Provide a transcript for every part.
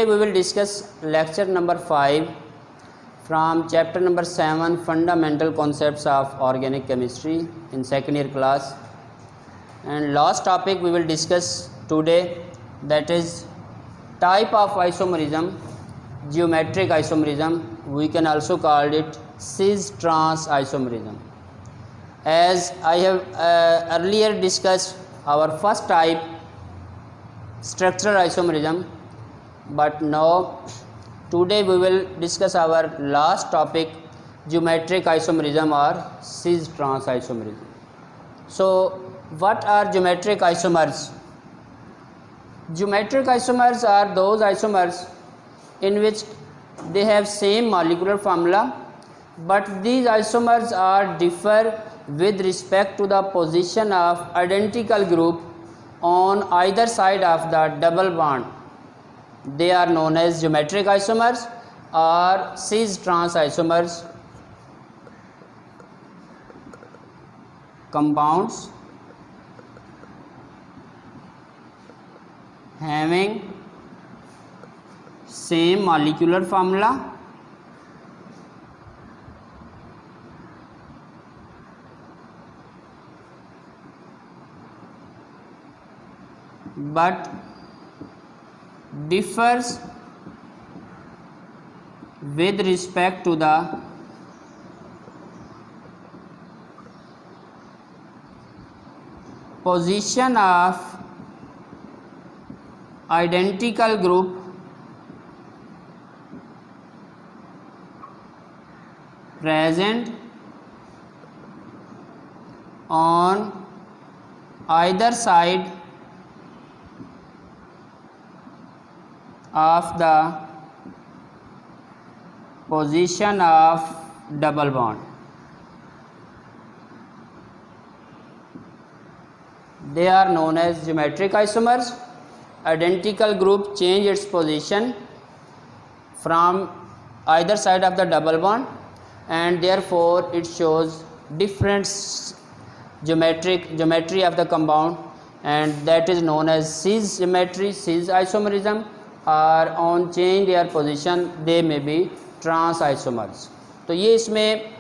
today we will discuss lecture number 5 from chapter number 7, fundamental concepts of organic chemistry in second year class. And last topic we will discuss today, that is type of isomerism, geometric isomerism. We can also call it cis-trans isomerism. As I have earlier discussed our first type, structural isomerism, but now today we will discuss our last topic, geometric isomerism or cis-trans isomerism. So what are geometric isomers? Geometric isomers are those isomers in which they have same molecular formula, but these isomers are differ with respect to the position of identical group on either side of the double bond. They are known as geometric isomers or cis-trans isomers. Compounds having same molecular formula but differs with respect to the position of identical group present on either side of the position of double bond. They are known as geometric isomers. Identical group change its position from either side of the double bond, and therefore it shows different geometry of the compound, and that is known as cis geometry, cis isomerism, और on change their position दे में B trans isomers. तो ये इसमें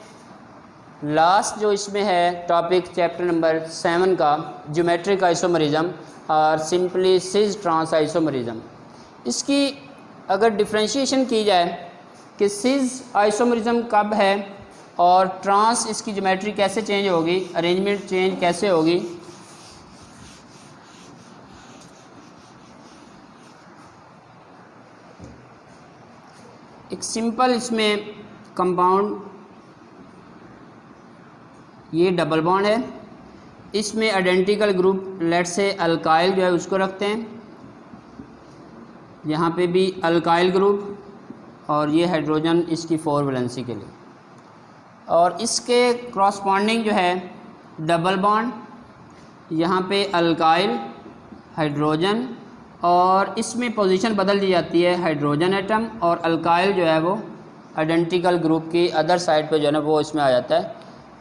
last जो इसमें है topic chapter number 7 का geometric isomerism और सिंपली सिस ट्रांस आइसोमरिज्म. इसकी अगर डिफ्रेंशिएशन की जाए कि सिस आइसोमरिज्म कब है और ट्रांस इसकी ज्योमेट्री कैसे चेंज होगी, अरेंजमेंट चेंज कैसे होगी, एक सिंपल इसमें कंपाउंड, ये डबल बॉन्ड है, इसमें आइडेंटिकल ग्रुप लेट से अल्काइल जो है उसको रखते हैं, यहाँ पे भी अल्काइल ग्रुप और ये हाइड्रोजन इसकी 4 वैलेंसी के लिए, और इसके क्रॉसपॉन्डिंग जो है डबल बॉन्ड, यहाँ पे अल्काइल हाइड्रोजन, और इसमें पोजीशन बदल दी जाती है, हाइड्रोजन एटम और अल्काइल जो है वो आइडेंटिकल ग्रुप की अदर साइड पे जो है ना वो इसमें आ जाता है.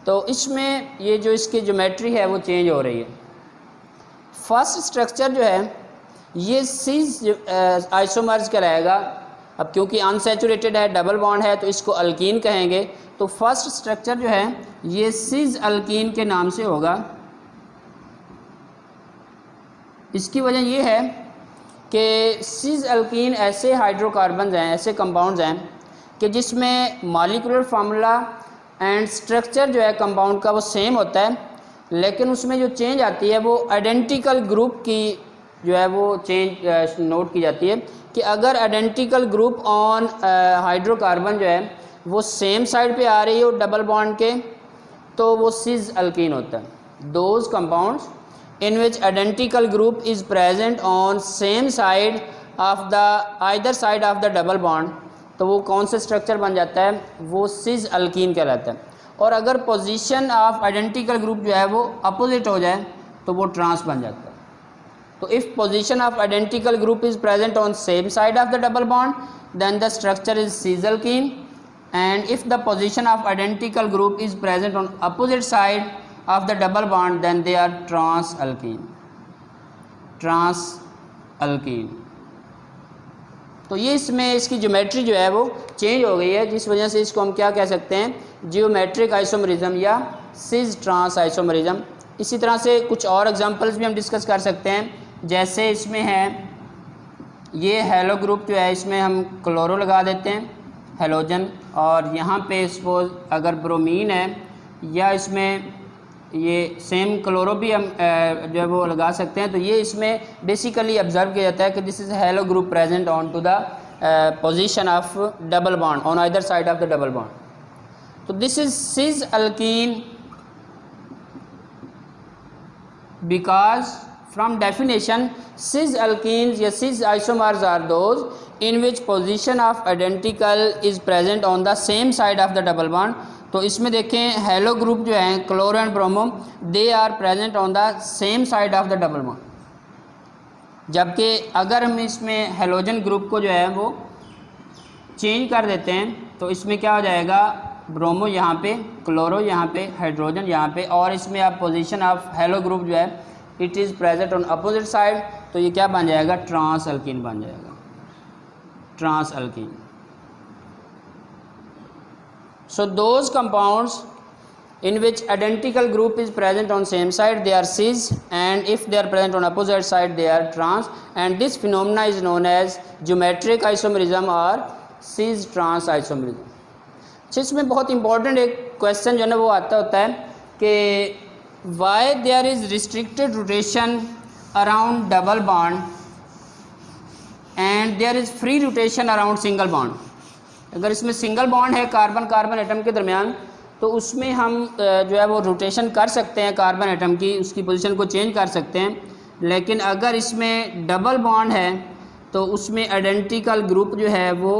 तो इसमें ये जो इसकी ज्योमेट्री है वो चेंज हो रही है. फर्स्ट स्ट्रक्चर जो है ये सिस आइसोमर्स कहलाएगा. अब क्योंकि अनसैचुरेटेड है, डबल बॉन्ड है, तो इसको अल्कीन कहेंगे. तो फर्स्ट स्ट्रक्चर जो है ये सिस अल्कीन के नाम से होगा. इसकी वजह ये है कि सिस अल्कीन ऐसे हाइड्रोकार्बन्स हैं, ऐसे कंपाउंड्स हैं कि जिसमें मॉलिक्यूलर फार्मूला एंड स्ट्रक्चर जो है कंपाउंड का वो सेम होता है, लेकिन उसमें जो चेंज आती है वो आइडेंटिकल ग्रुप की जो है वो चेंज नोट की जाती है कि अगर आइडेंटिकल ग्रुप ऑन हाइड्रोकार्बन जो है वो सेम साइड पे आ रही हो डबल बॉन्ड के, तो वो सिस अल्कीन होता है. Those compounds in which identical group is present on same side of the either side of the double bond, तो वो कौन से स्ट्रक्चर बन जाता है, वो सिस अल्कीन कहलाता है. और अगर पोजीशन ऑफ आइडेंटिकल ग्रुप जो है वो अपोजिट हो जाए तो वो ट्रांस बन जाता है. तो if position of identical group is present on same side of the double bond then the structure is cis alkene, and if the position of identical group is present on opposite side of the double bond then they are trans alkene. तो ये इसमें इसकी geometry जो है वो change हो गई है, जिस वजह से इसको हम क्या कह सकते हैं, जियोमेट्रिक आइसोमरिज्म या सिज ट्रांस आइसोमरिज्म। इसी तरह से कुछ और एग्जांपल्स भी हम डिस्कस कर सकते हैं, जैसे इसमें है ये हेलो ग्रुप जो है, इसमें हम क्लोरो लगा देते हैं हेलोजन, और यहाँ पे सपोज अगर ब्रोमीन है या इसमें ये सेम क्लोरो भी हम जो है वो लगा सकते हैं। तो ये इसमें बेसिकली ऑब्जर्व किया जाता है कि this is halo group present on to the position of double bond on either side of the double bond. तो this is cis alkene because from definition cis alkenes या cis isomers are those in which position of identical is present on the same side of the double bond. तो इसमें देखें halo group जो है chloro and bromo, they are present on the same side of the double bond. जबकि अगर हम इसमें halogen group को जो है वो चेंज कर देते हैं तो इसमें क्या हो जाएगा, ब्रोमो यहाँ पे, क्लोरो यहाँ पे, हाइड्रोजन यहाँ पे, और इसमें आप पोजीशन ऑफ हेलो ग्रुप जो है it is present on opposite side. तो ये क्या बन जाएगा, ट्रांस अल्कीन बन जाएगा, trans alkene. So those compounds in which identical group is present on same side they are cis, and if they are present on opposite side they are trans, and this phenomena is known as geometric isomerism or cis trans isomerism। इसमें बहुत important एक question जो है ना वो आता होता है कि why there is restricted rotation around double bond and there is free rotation around single bond। अगर इसमें सिंगल बॉन्ड है कार्बन कार्बन एटम के दरमियान तो उसमें हम जो है वो रोटेशन कर सकते हैं कार्बन एटम की, उसकी पोजीशन को चेंज कर सकते हैं। लेकिन अगर इसमें डबल बॉन्ड है तो उसमें आइडेंटिकल ग्रुप जो है वो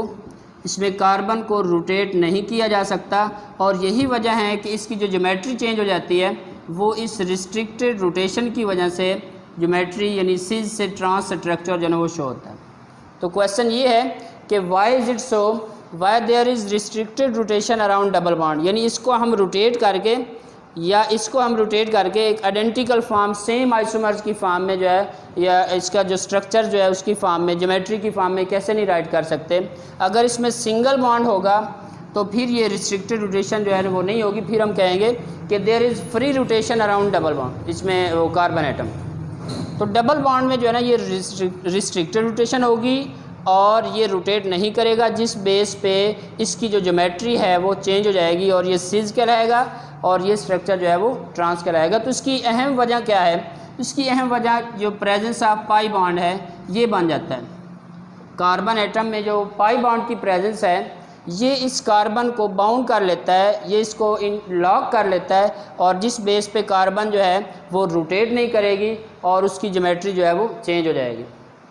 इसमें कार्बन को रोटेट नहीं किया जा सकता, और यही वजह है कि इसकी जो ज्योमेट्री चेंज हो जाती है वो इस रिस्ट्रिक्टेड रोटेशन की वजह से ज्योमेट्री यानी सिज से ट्रांस स्ट्रक्चर जो है वो शो होता है। तो क्वेश्चन ये है कि why is it so, why there is restricted rotation around double bond, यानी इसको हम रोटेट करके या इसको हम रोटेट करके एक आइडेंटिकल फॉर्म सेम आइसोमर्स की फॉर्म में जो है या इसका जो स्ट्रक्चर जो है उसकी फॉर्म में, ज्योमेट्री की फॉर्म में कैसे नहीं राइट कर सकते। अगर इसमें सिंगल बॉन्ड होगा तो फिर ये रिस्ट्रिक्टेड रोटेशन जो है वो नहीं होगी, फिर हम कहेंगे कि there is free rotation around double bond, इसमें वो कार्बन एटम। तो डबल बॉन्ड में जो है ना ये रिस्ट्रिक्टेड रोटेशन होगी और ये रोटेट नहीं करेगा, जिस बेस पे इसकी जो ज्योमेट्री है वो चेंज हो जाएगी और ये सिज कहलाएगा और ये स्ट्रक्चर जो है वो ट्रांस कहलाएगा। तो इसकी अहम वजह क्या है, इसकी अहम वजह जो प्रेजेंस ऑफ पाई बॉन्ड है ये बन जाता है। कार्बन एटम में जो पाई बॉन्ड की प्रेजेंस है ये इस कार्बन को बाउंड कर लेता है, ये इसको लॉक कर लेता है, और जिस बेस पे कार्बन जो है वो रोटेट नहीं करेगी और उसकी ज्योमेट्री जो है वो चेंज हो जाएगी।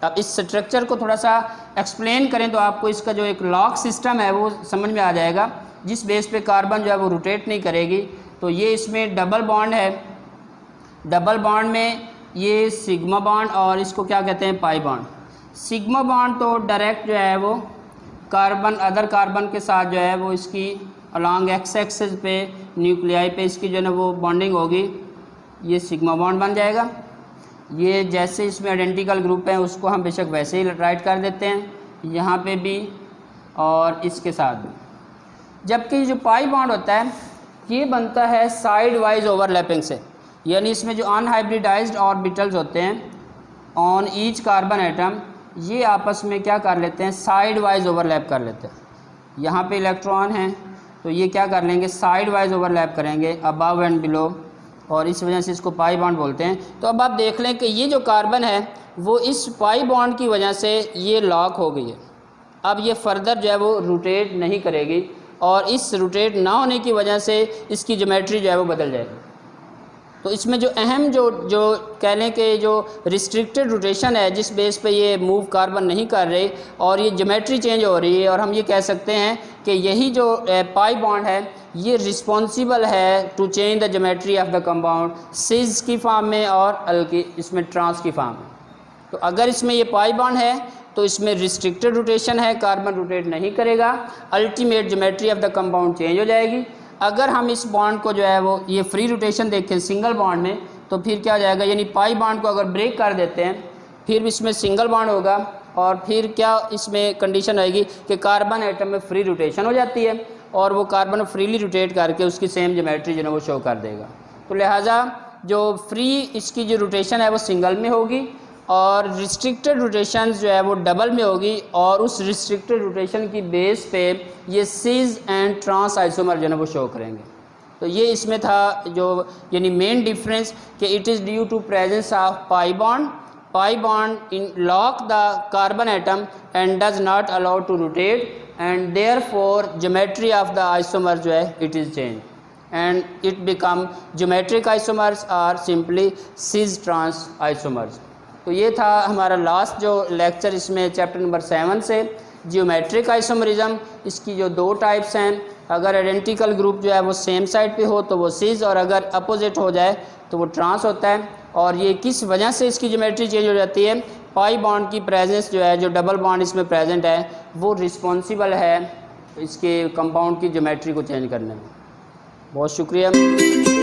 अब इस स्ट्रक्चर को थोड़ा सा एक्सप्लेन करें तो आपको इसका जो एक लॉक सिस्टम है वो समझ में आ जाएगा, जिस बेस पे कार्बन जो है वो रोटेट नहीं करेगी। तो ये इसमें डबल बॉन्ड है, डबल बॉन्ड में ये सिग्मा बॉन्ड और इसको क्या कहते हैं, पाई बॉन्ड। सिग्मा बॉन्ड तो डायरेक्ट जो है वो कार्बन अदर कार्बन के साथ जो है वो इसकी अलॉन्ग एक्स एक्सिस पे न्यूक्लियाई पे इसकी जो है ना वो बॉन्डिंग होगी, ये सिग्मा बॉन्ड बन जाएगा। ये जैसे इसमें आइडेंटिकल ग्रुप है उसको हम बेशक वैसे ही राइट कर देते हैं, यहाँ पे भी और इसके साथ भी। जबकि जो पाई बॉन्ड होता है ये बनता है साइड वाइज ओवरलैपिंग से, यानी इसमें जो अनहाइब्रिडाइज्ड ऑर्बिटल्स होते हैं ऑन ईच कार्बन एटम ये आपस में क्या कर लेते हैं, साइड वाइज ओवरलैप कर लेते हैं। यहाँ पे इलेक्ट्रॉन हैं तो ये क्या कर लेंगे, साइड वाइज ओवरलैप करेंगे अबव एंड बिलो, और इस वजह से इसको पाई बॉन्ड बोलते हैं। तो अब आप देख लें कि ये जो कार्बन है वो इस पाई बॉन्ड की वजह से ये लॉक हो गई है। अब ये फर्दर जो है वो रोटेट नहीं करेगी और इस रोटेट ना होने की वजह से इसकी ज्योमेट्री जो है वो बदल जाएगी। तो इसमें जो अहम जो कह लें कि जो रिस्ट्रिक्टेड रोटेशन है जिस बेस पे ये मूव कार्बन नहीं कर रहे और ये ज्योमेट्री चेंज हो रही है, और हम ये कह सकते हैं कि यही जो पाई बॉन्ड है ये रिस्पॉन्सिबल है to change the geometry of the compound cis की फॉर्म में और अल्की इसमें ट्रांस की फॉर्म में। तो अगर इसमें ये पाई बॉन्ड है तो इसमें रिस्ट्रिक्टेड रोटेशन है, कार्बन रोटेट नहीं करेगा, ultimate geometry of the compound change हो जाएगी। अगर हम इस बॉन्ड को जो है वो ये फ्री रोटेशन देखें सिंगल बॉन्ड में तो फिर क्या हो जाएगा, यानी पाई बॉन्ड को अगर ब्रेक कर देते हैं फिर इसमें सिंगल बॉन्ड होगा और फिर क्या इसमें कंडीशन आएगी कि कार्बन एटम में फ्री रोटेशन हो जाती है और वो कार्बन फ्रीली रोटेट करके उसकी सेम ज्योमेट्री जो है वो शो कर देगा। तो लिहाजा जो फ्री इसकी जो रोटेशन है वो सिंगल में होगी और रिस्ट्रिक्टेड रोटेशन जो है वो डबल में होगी और उस रिस्ट्रिक्टेड रोटेशन की बेस पे ये सिस एंड ट्रांस आइसोमर जो है वो शो करेंगे। तो ये इसमें था जो यानी मेन डिफरेंस कि it is due to presence of pi bond in lock the carbon atom and does not allow to rotate and therefore geometry of the isomer जो है it is change and it become geometric isomers are simply cis trans isomers. तो ये था हमारा last जो lecture इसमें chapter number 7 से geometric isomerism. इसकी जो दो टाइप्स हैं, अगर आइडेंटिकल ग्रुप जो है वो सेम साइड पे हो तो वो सिस और अगर अपोजिट हो जाए तो वो ट्रांस होता है। और ये किस वजह से इसकी ज्योमेट्री चेंज हो जाती है, पाई बॉन्ड की प्रेजेंस जो है, जो डबल बॉन्ड इसमें प्रेजेंट है वो रिस्पॉन्सिबल है इसके कंपाउंड की ज्योमेट्री को चेंज करने में। बहुत शुक्रिया।